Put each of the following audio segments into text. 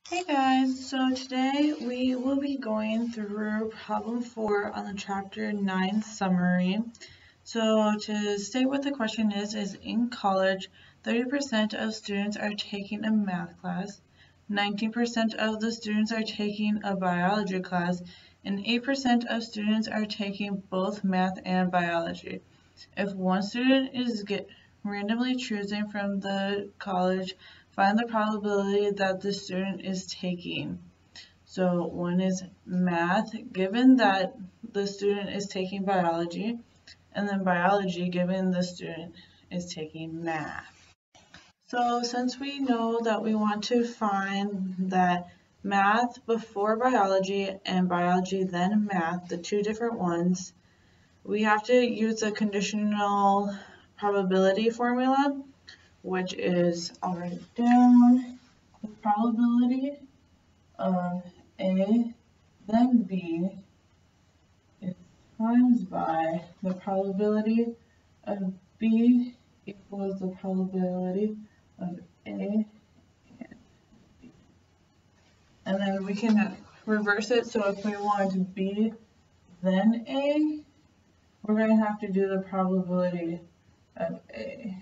Hey guys, so today we will be going through problem 4 on the chapter 9 summary. So to state what the question is in college, 30% of students are taking a math class, 19% of the students are taking a biology class, and 8% of students are taking both math and biology. If one student is randomly choosing from the college, find the probability that the student is taking. So one is math, given that the student is taking biology, and then biology, given the student is taking math. So since we know that we want to find that math before biology and biology then math, the two different ones, we have to use a conditional probability formula, which is, I'll write it down, the probability of A then B is times by the probability of B equals the probability of A and B. And then we can reverse it, so if we want B then A, we're going to have to do the probability of A.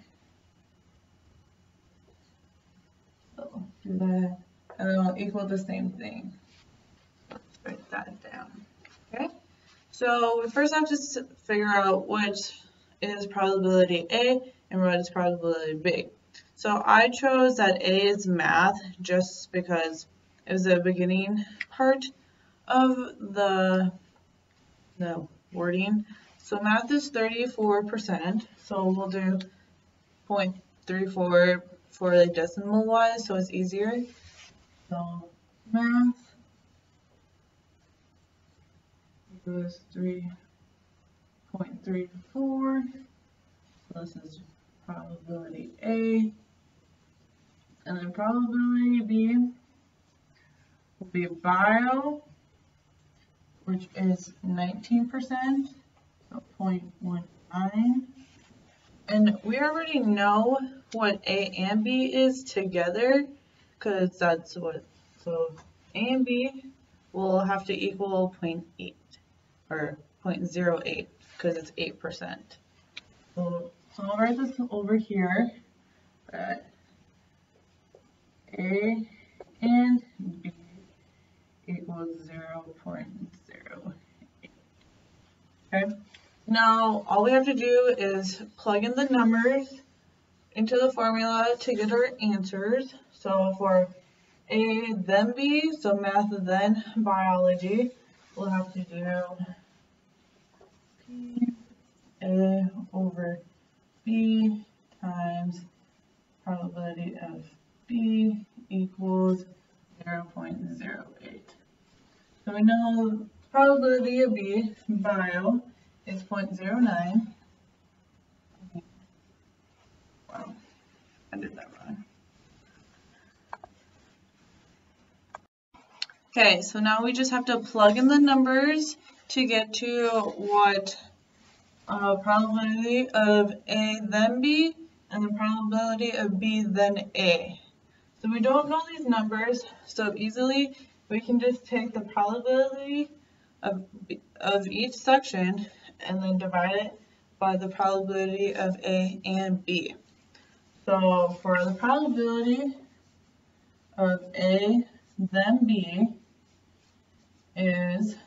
So do that, and then it'll equal the same thing. Let's write that down. Okay, so we first have to figure out which is probability A and what is probability B. So I chose that A is math just because it was the beginning part of the wording. So math is 34%, so we'll do 0.34 for the decimal wise, so it's easier. So math equals 3.34. So this is probability A. And then probability B will be bio, which is 19%, so 0.19. And we already know what A and B is together, because that's what, so A and B will have to equal 0.8 or 0.08 because it's 8%. So I'll write this over here that A and B equals 0.08. Okay. Now all we have to do is plug in the numbers into the formula to get our answers. So for A then B, so math then biology, we'll have to do P A over B times probability of B equals 0.08. So we know probability of B, bio, is 0.09. Wow, I did that wrong. Okay, so now we just have to plug in the numbers to get to what probability of A then B and the probability of B then A. So we don't know these numbers, so easily we can just take the probability of each section and then divide it by the probability of A and B. So for the probability of A then B is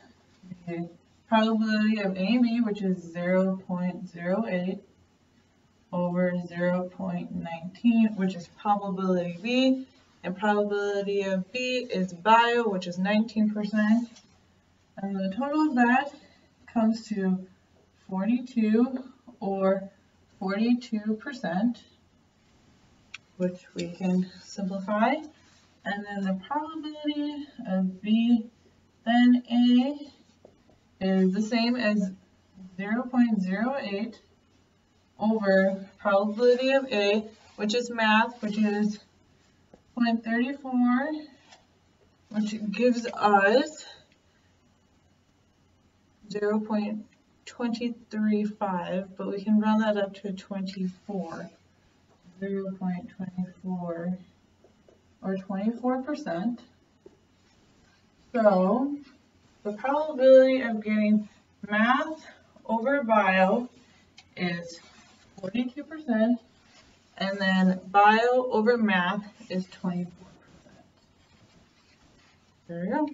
the probability of A and B, which is 0.08 over 0.19, which is probability B, and probability of B is bio, which is 19%, and the total of that comes to 42 or 42%, which we can simplify, and then the probability of B then A is the same as 0.08 over probability of A, which is math, which is 0.34, which gives us 0.235, but we can round that up to 24. 0.24 or 24%. So the probability of getting math over bio is 42%, and then bio over math is 24%. There we go.